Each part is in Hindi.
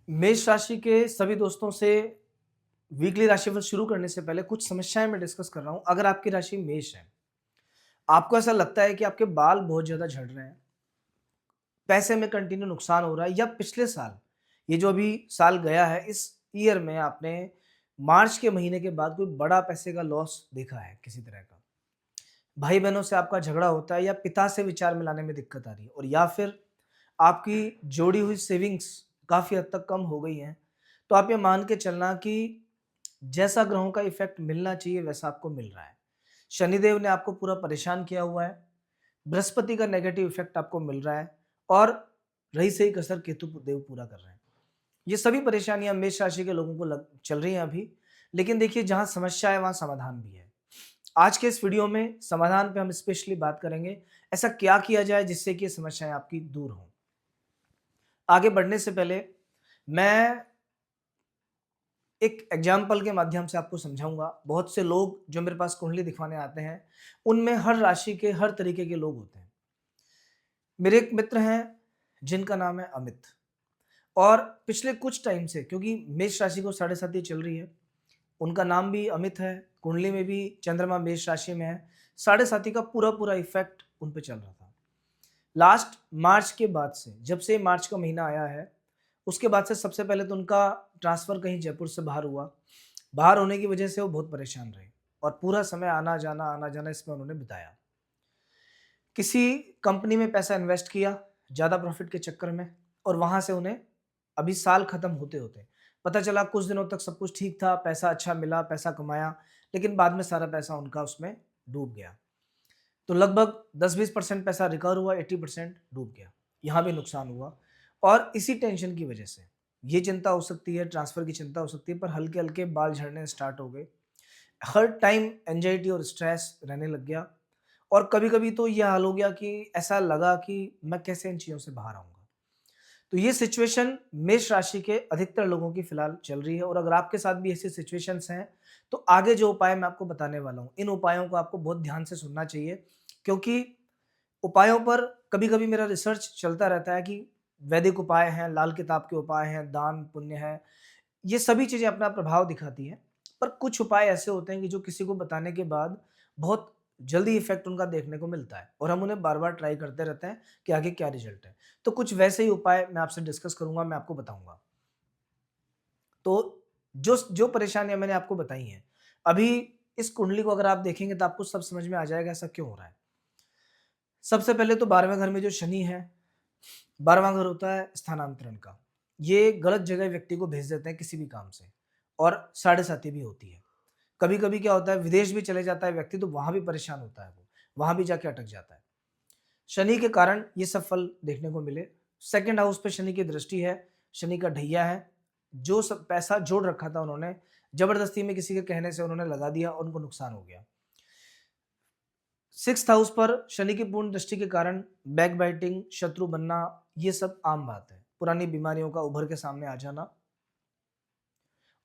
मेष राशि के सभी दोस्तों से वीकली राशिफल शुरू करने से पहले कुछ समस्याएं मैं डिस्कस कर रहा हूं। अगर आपकी राशि मेष है, आपको ऐसा लगता है कि आपके बाल बहुत ज्यादा झड़ रहे हैं, पैसे में कंटिन्यू नुकसान हो रहा है, या पिछले साल, ये जो अभी साल गया है, इस ईयर में आपने मार्च के महीने के बाद कोई बड़ा पैसे का लॉस देखा है किसी तरह का, भाई बहनों से आपका झगड़ा होता है, या पिता से विचार मिलाने में दिक्कत आ रही है, और या फिर आपकी जोड़ी हुई सेविंग्स काफी हद तक कम हो गई हैं, तो आप ये मान के चलना कि जैसा ग्रहों का इफेक्ट मिलना चाहिए वैसा आपको मिल रहा है। शनिदेव ने आपको पूरा परेशान किया हुआ है, बृहस्पति का नेगेटिव इफेक्ट आपको मिल रहा है, और रही सही कसर केतु देव पूरा कर रहे हैं। ये सभी परेशानियां मेष राशि के लोगों को चल रही हैं अभी। लेकिन देखिए, जहां समस्या है वहां समाधान भी है। आज के इस वीडियो में समाधान पे हम स्पेशली बात करेंगे, ऐसा क्या किया जाए जिससे कि ये समस्याएं आपकी दूर हों। आगे बढ़ने से पहले मैं एक एग्जाम्पल के माध्यम से आपको समझाऊंगा। बहुत से लोग जो मेरे पास कुंडली दिखवाने आते हैं, उनमें हर राशि के हर तरीके के लोग होते हैं। मेरे एक मित्र हैं जिनका नाम है अमित, और पिछले कुछ टाइम से, क्योंकि मेष राशि को साढ़े साथी चल रही है, उनका नाम भी अमित है, कुंडली में भी चंद्रमा मेष राशि में है, साढ़े साथी का पूरा पूरा इफेक्ट उन पे चल रहा था। लास्ट मार्च के बाद से, जब से मार्च का महीना आया है, उसके बाद से सबसे पहले तो उनका ट्रांसफ़र कहीं जयपुर से बाहर हुआ। बाहर होने की वजह से वो बहुत परेशान रहे, और पूरा समय आना जाना इसमें उन्होंने बिताया। किसी कंपनी में पैसा इन्वेस्ट किया ज़्यादा प्रॉफिट के चक्कर में, और वहाँ से उन्हें अभी साल खत्म होते-होते पता चला कुछ दिनों तक सब कुछ ठीक था, पैसा अच्छा मिला, पैसा कमाया, लेकिन बाद में सारा पैसा उनका उसमें डूब गया। तो लगभग 10-20% पैसा रिकवर हुआ, 80% डूब गया। यहाँ भी नुकसान हुआ, और इसी टेंशन की वजह से ये चिंता हो सकती है, ट्रांसफ़र की चिंता हो सकती है, पर हल्के-हल्के बाल झड़ने स्टार्ट हो गए। हर टाइम एंग्जायटी और स्ट्रेस रहने लग गया, और कभी-कभी तो ये हाल हो गया कि ऐसा लगा कि मैं कैसे इन चीज़ों से बाहर आऊँगा। तो ये सिचुएशन मेष राशि के अधिकतर लोगों की फिलहाल चल रही है, और अगर आपके साथ भी ऐसी सिचुएशंस हैं, तो आगे जो उपाय मैं आपको बताने वाला हूँ, इन उपायों को आपको बहुत ध्यान से सुनना चाहिए, क्योंकि उपायों पर कभी-कभी मेरा रिसर्च चलता रहता है कि वैदिक उपाय हैं, लाल किताब के उपाय हैं, दान पुण्य है, ये सभी चीज़ें अपना प्रभाव दिखाती हैं। पर कुछ उपाय ऐसे होते हैं कि जो किसी को बताने के बाद बहुत जल्दी इफ़ेक्ट उनका देखने को मिलता है, और हम उन्हें बार-बार ट्राई करते रहते हैं कि आगे क्या रिज़ल्ट है। तो कुछ वैसे ही उपाय मैं आपसे डिस्कस करूँगा, मैं आपको बताऊँगा। तो जो जो परेशानियाँ मैंने आपको बताई हैं, अभी इस कुंडली को अगर आप देखेंगे तो आपको सब समझ में आ जाएगा ऐसा क्यों हो रहा है। सबसे पहले तो 12वें घर में जो शनि है, 12वां घर होता है स्थानांतरण का। ये गलत जगह व्यक्ति को भेज देते हैं किसी भी काम से, और साढ़े साती भी होती है। कभी-कभी क्या होता है, विदेश भी चले जाता है व्यक्ति, तो वहाँ भी परेशान होता है वो, वहाँ भी जाके अटक जाता है। शनि के कारण ये सब फल देखने को मिले। सेकंड हाउस पे शनि की दृष्टि है, शनि का ढैया है, जो सब पैसा जोड़ रखा था उन्होंने, ज़बरदस्ती में किसी के कहने से उन्होंने लगा दिया और उनको नुकसान हो गया। सिक्स्थ हाउस पर शनि की पूर्ण दृष्टि के कारण बैक बाइटिंग, शत्रु बनना, ये सब आम बात है। पुरानी बीमारियों का उभर के सामने आ जाना,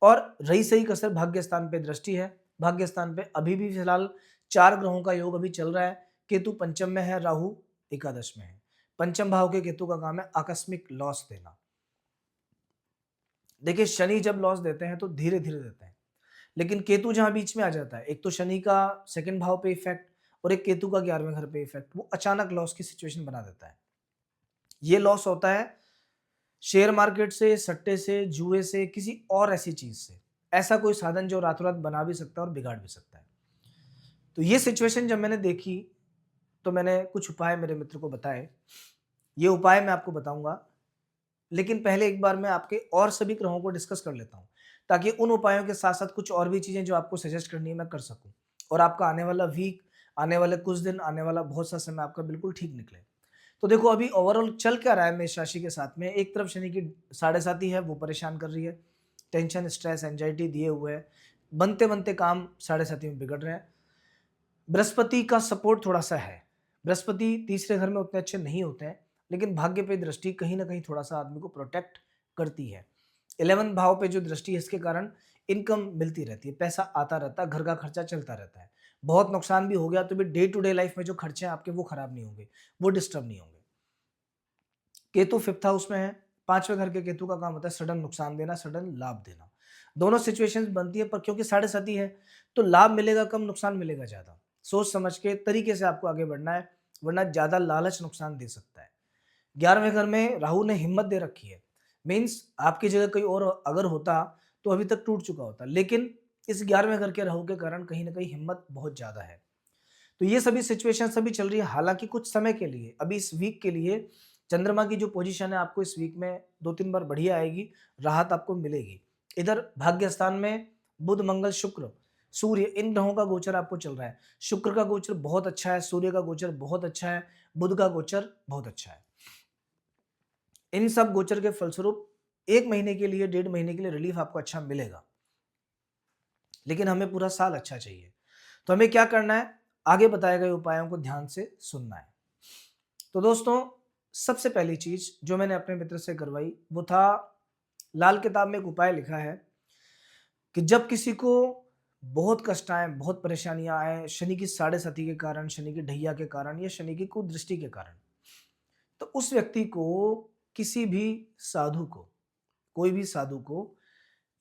और रही सही कसर भाग्य स्थान पे दृष्टि है। भाग्य स्थान पे अभी भी फिलहाल 4 ग्रहों का योग अभी चल रहा है। केतु पंचम में है, राहु एकादश में है। पंचम भाव के केतु का काम है आकस्मिक लॉस देना। देखिए, शनि जब लॉस देते हैं तो धीरे-धीरे देते हैं। लेकिन केतु जहाँ बीच में आ जाता है, एक तो शनि का सेकंड भाव पे इफेक्ट, और एक केतु का 11वें घर पे इफेक्ट, वो अचानक लॉस की सिचुएशन बना देता है। ये लॉस होता है शेयर मार्केट से, सट्टे से, जुए से, किसी और ऐसी चीज से। ऐसा कोई साधन जो रातों रात बना भी सकता है और बिगाड़ भी सकता है। तो ये सिचुएशन जब मैंने देखी, तो मैंने कुछ उपाय मेरे मित्र को बताए। ये उपाय मैं आपको बताऊंगा, लेकिन पहले एक बार मैं आपके और सभी ग्रहों को डिस्कस कर लेता हूँ, ताकि उन उपायों के साथ साथ कुछ और भी चीजें जो आपको सजेस्ट करनी है मैं कर सकूं, और आपका आने वाला वीक, आने वाले कुछ दिन, आने वाला बहुत सा समय आपका बिल्कुल ठीक निकले। तो देखो, अभी ओवरऑल चल क्या रहा है मेष राशि के साथ में। एक तरफ शनि की साढ़े साती है, वो परेशान कर रही है, टेंशन, स्ट्रेस, एंजाइटी दिए हुए है, बनते बनते काम साढ़े साती में बिगड़ रहे हैं। बृहस्पति का सपोर्ट थोड़ा सा है, बृहस्पति तीसरे घर में उतने अच्छे नहीं होते हैं, लेकिन भाग्य पे दृष्टि कहीं ना कहीं थोड़ा सा आदमी को प्रोटेक्ट करती है। 11वें भाव पे जो दृष्टि है, इसके कारण इनकम मिलती रहती है, पैसा आता रहता है, घर का खर्चा चलता रहता है। बहुत नुकसान भी हो गया तो भी डे टू डे लाइफ में जो खर्चे हैं आपके, वो खराब नहीं होंगे, वो डिस्टर्ब नहीं होंगे। केतु फिफ्थ हाउस में है, 5वें घर के केतु का काम होता है सडन नुकसान देना, सडन लाभ देना। दोनों सिचुएशंस बनती है, पर क्योंकि साढ़े साथी है तो लाभ मिलेगा कम, नुकसान मिलेगा ज़्यादा। सोच समझ के तरीके से आपको आगे बढ़ना है, वरना ज़्यादा लालच नुकसान दे सकता है। 11वें घर में राहु ने हिम्मत दे रखी है, मीन्स आपकी जगह कोई और अगर होता तो अभी तक टूट चुका होता, लेकिन इस 11वें घर के राहु के कारण कहीं न कहीं हिम्मत बहुत ज़्यादा है। तो ये सभी सिचुएशन सभी चल रही है, हालाँकि कुछ समय के लिए, अभी इस वीक के लिए चंद्रमा की जो पोज़ीशन है आपको इस वीक में 2-3 बार बढ़िया आएगी, राहत आपको मिलेगी। इधर भाग्य स्थान में बुध, मंगल, शुक्र, सूर्य, इन ग्रहों का गोचर आपको चल रहा है। शुक्र का गोचर बहुत अच्छा है, सूर्य का गोचर बहुत अच्छा है, बुध का गोचर बहुत अच्छा है। इन सब गोचर के फलस्वरूप 1 महीने के लिए, 1.5 महीने के लिए रिलीफ आपको अच्छा मिलेगा। लेकिन हमें पूरा साल अच्छा चाहिए। तो हमें क्या करना है? आगे बताए गए उपायों को ध्यान से सुनना है। तो दोस्तों, सबसे पहली चीज़ जो मैंने अपने मित्र से करवाई, वो था लाल किताब में एक उपाय लिखा है कि जब किसी को बहुत कष्ट आए, बहुत परेशानियाँ आएँ, शनि की साढ़े साती के कारण, शनि की ढैया के कारण या शनि की कुदृष्टि के कारण, तो उस व्यक्ति को, किसी भी साधु को, कोई भी साधु को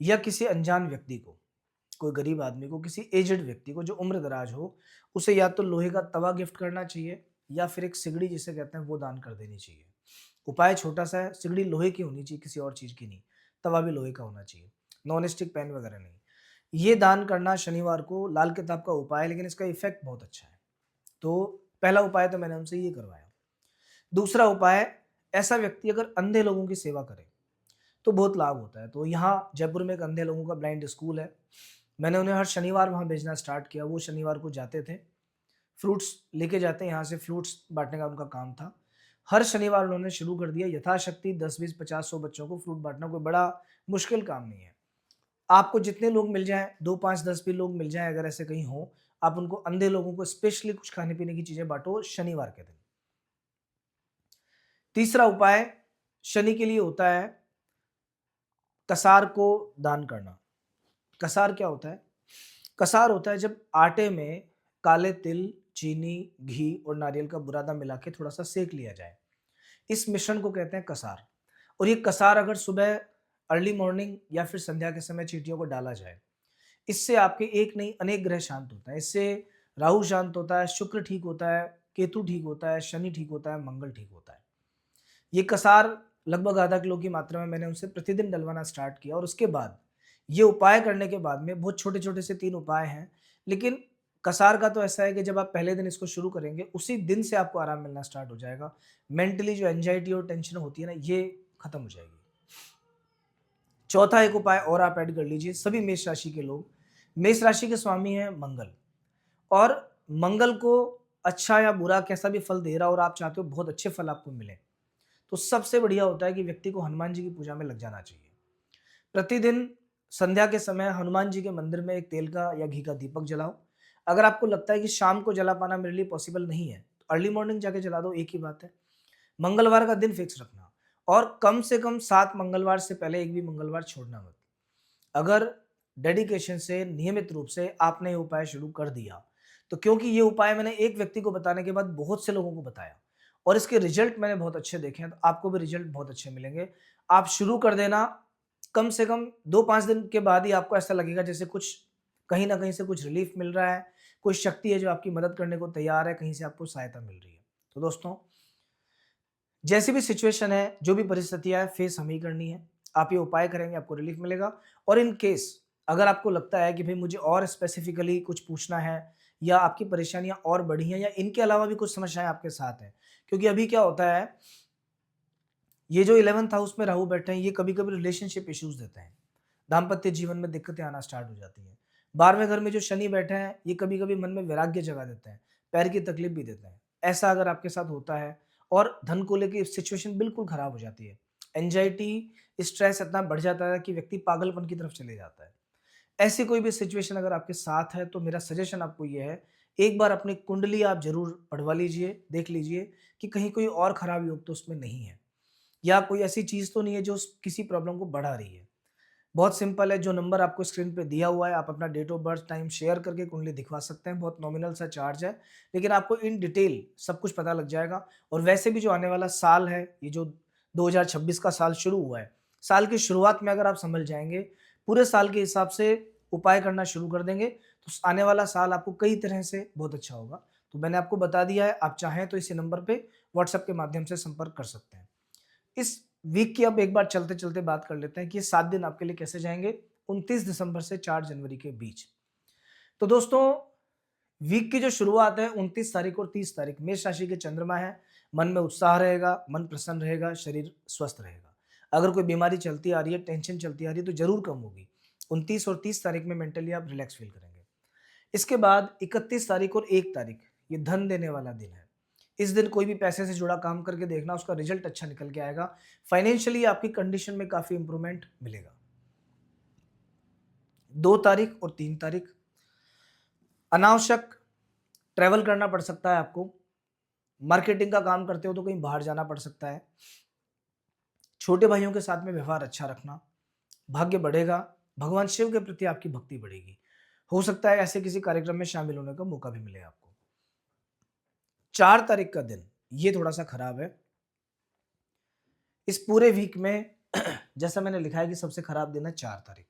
या किसी अनजान व्यक्ति को, कोई गरीब आदमी को, किसी एजेड व्यक्ति को जो उम्र दराज हो, उसे या तो लोहे का तवा गिफ्ट करना चाहिए या फिर एक सिगड़ी जिसे कहते हैं वो दान कर देनी चाहिए। उपाय छोटा सा है, सिगड़ी लोहे की होनी चाहिए, किसी और चीज़ की नहीं। तवा भी लोहे का होना चाहिए, नॉन स्टिक पैन वगैरह नहीं। ये दान करना शनिवार को लाल किताब का उपाय है, लेकिन इसका इफेक्ट बहुत अच्छा है। तो पहला उपाय तो मैंने उनसे ये करवाया। दूसरा उपाय, ऐसा व्यक्ति अगर अंधे लोगों की सेवा करे तो बहुत लाभ होता है। तो यहाँ जयपुर में एक अंधे लोगों का ब्लाइंड स्कूल है, मैंने उन्हें हर शनिवार वहाँ भेजना स्टार्ट किया। वो शनिवार को जाते थे, फ्रूट्स लेके जाते हैं यहाँ से, फ्रूट्स बाँटने का उनका काम था। हर शनिवार उन्होंने शुरू कर दिया, यथाशक्ति 10, 20, 50, 100 बच्चों को फ्रूट बाँटना कोई बड़ा मुश्किल काम नहीं है। आपको जितने लोग मिल जाएँ, 2, 5, 10 भी लोग मिल जाएँ अगर ऐसे कहीं हों, आप उनको, अंधे लोगों को स्पेशली कुछ खाने-पीने की चीज़ें बाँटो शनिवार के दिन। तीसरा उपाय शनि के लिए होता है कसार को दान करना। कसार क्या होता है? कसार होता है जब आटे में काले तिल, चीनी, घी और नारियल का बुरादा मिला के थोड़ा-सा सेंक लिया जाए। इस मिश्रण को कहते हैं कसार। और ये कसार अगर सुबह अर्ली मॉर्निंग या फिर संध्या के समय चींटियों को डाला जाए, इससे आपके एक नहीं अनेक ग्रह शांत होता है। इससे राहु शांत होता है, शुक्र ठीक होता है, केतु ठीक होता है, शनि ठीक होता है, मंगल ठीक होता है। ये कसार लगभग आधा किलो की मात्रा में मैंने उनसे प्रतिदिन डलवाना स्टार्ट किया, और उसके बाद ये उपाय करने के बाद में, बहुत छोटे-छोटे से 3 उपाय हैं, लेकिन कसार का तो ऐसा है कि जब आप पहले दिन इसको शुरू करेंगे, उसी दिन से आपको आराम मिलना स्टार्ट हो जाएगा। मेंटली जो एंग्जायटी और टेंशन होती है ना, ये खत्म हो जाएगी। चौथा एक उपाय और आप ऐड कर लीजिए, सभी मेष राशि के लोग, मेष राशि के स्वामी हैं मंगल, और मंगल को अच्छा या बुरा कैसा भी फल दे रहा हो और आप चाहते हो बहुत अच्छे फल आपको मिले, तो सबसे बढ़िया होता है कि व्यक्ति को हनुमान जी की पूजा में लग जाना चाहिए। प्रतिदिन संध्या के समय हनुमान जी के मंदिर में एक तेल का या घी का दीपक जलाओ। अगर आपको लगता है कि शाम को जला पाना मेरे लिए पॉसिबल नहीं है, तो अर्ली मॉर्निंग जाके जला दो, एक ही बात है। मंगलवार का दिन फिक्स रखना, और कम से कम 7 मंगलवार से पहले एक भी मंगलवार छोड़ना मत। अगर डेडिकेशन से, नियमित रूप से आपने ये उपाय शुरू कर दिया, तो क्योंकि ये उपाय मैंने एक व्यक्ति को बताने के बाद बहुत से लोगों को बताया और इसके रिजल्ट मैंने बहुत अच्छे देखे हैं, तो आपको भी रिजल्ट बहुत अच्छे मिलेंगे। आप शुरू कर देना, कम से कम 2-5 दिन के बाद ही आपको ऐसा लगेगा जैसे कुछ कहीं न कहीं से कुछ रिलीफ मिल रहा है, कोई शक्ति है जो आपकी मदद करने को तैयार है, कहीं से आपको सहायता मिल रही है। तो दोस्तों, जैसी भी सिचुएशन है, जो भी परिस्थितियाँ है, फेस हमें ही करनी है। आप ये उपाय करेंगे, आपको रिलीफ मिलेगा। और इन केस अगर आपको लगता है कि भई मुझे और स्पेसिफिकली कुछ पूछना है, या आपकी परेशानियाँ और बढ़ी हैं, या इनके अलावा भी कुछ समस्याएँ आपके साथ हैं, क्योंकि अभी क्या होता है, ये जो 11th हाउस में राहु बैठे हैं, ये कभी-कभी रिलेशनशिप इश्यूज़ देते हैं। दाम्पत्य जीवन में दिक्कतें आना स्टार्ट हो जाती हैं। 12वें घर में जो शनि बैठे हैं, ये कभी-कभी मन में वैराग्य जगा देते हैं, पैर की तकलीफ भी देते हैं। ऐसा अगर आपके साथ होता है, और धन को लेके सिचुएशन बिल्कुल खराब हो जाती है। एंग्जायटी, स्ट्रेस इतना बढ़ जाता है कि व्यक्ति पागलपन की तरफ चले जाता है। ऐसी कोई भी सिचुएशन अगर आपके साथ है, तो मेरा सजेशन आपको ये है, एक बार अपनी कुंडली आप ज़रूर पढ़वा लीजिए, देख लीजिए कि कहीं कोई और खराब योग तो उसमें नहीं है, या कोई ऐसी चीज़ तो नहीं है जो किसी प्रॉब्लम को बढ़ा रही है। बहुत सिंपल है, जो नंबर आपको स्क्रीन पे दिया हुआ है, आप अपना date of birth, time share करके कुंडली दिखवा सकते हैं। बहुत नॉमिनल सा चार्ज है, लेकिन आपको इन डिटेल सब कुछ पता लग जाएगा। और वैसे भी जो आने वाला साल है, ये जो 2026 का साल शुरू हुआ है। साल की शुरुआत में अगर आप संभल जाएँगे, पूरे साल के हिसाब से उपाय करना शुरू कर देंगे, तो आने वाला साल आपको कई तरह से बहुत अच्छा होगा। तो मैंने आपको बता दिया है, आप चाहें तो इसी नंबर पे व्हाट्सएप के माध्यम से संपर्क कर सकते हैं। इस वीक की अब एक बार चलते-चलते बात कर लेते हैं कि ये 7 दिन आपके लिए कैसे जाएँगे, 29 दिसंबर से 4 जनवरी के बीच। तो दोस्तों, वीक की जो शुरुआत है 29 तारीख और 30 तारीख, मेष राशि के चंद्रमा है। मन में उत्साह रहेगा, मन प्रसन्न रहेगा, शरीर स्वस्थ रहेगा। अगर कोई बीमारी चलती आ रही है, टेंशन चलती आ रही है तो ज़रूर कम होगी। 29 और 30 तारीख में मेंटली आप रिलैक्स फ़ील करेंगे। इसके बाद 31 तारीख और 1 तारीख, ये धन देने वाला दिन है। इस दिन कोई भी पैसे से जुड़ा काम करके देखना, उसका रिजल्ट अच्छा निकल के आएगा। फाइनेंशियली आपकी कंडीशन में काफ़ी इंप्रूवमेंट मिलेगा। 2 तारीख और 3 तारीख, अनावश्यक ट्रैवल करना पड़ सकता है आपको। मार्केटिंग का काम करते हो तो कहीं बाहर जाना पड़ सकता है। छोटे भाइयों के साथ में व्यवहार अच्छा रखना, भाग्य बढ़ेगा, भगवान शिव के प्रति आपकी भक्ति बढ़ेगी। हो सकता है ऐसे किसी कार्यक्रम में शामिल होने का मौका भी मिले आपको। 4 तारीख का दिन, ये थोड़ा-सा खराब है। इस पूरे वीक में जैसा मैंने लिखा है कि सबसे खराब दिन है 4 तारीख।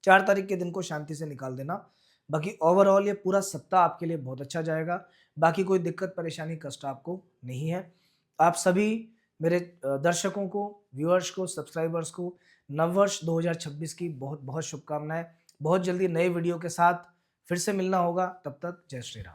4 तारीख के दिन को शांति से निकाल देना। बाकी ओवरऑल ये पूरा सप्ताह आपके लिए बहुत अच्छा जाएगा। बाकी कोई दिक्कत, परेशानी, कष्ट आपको नहीं है। आप सभी मेरे दर्शकों को, व्यूअर्स को, सब्सक्राइबर्स को नववर्ष 2026 की बहुत-बहुत शुभकामनाएँ। बहुत जल्दी नए वीडियो के साथ फिर से मिलना होगा। तब तक जय श्री राम।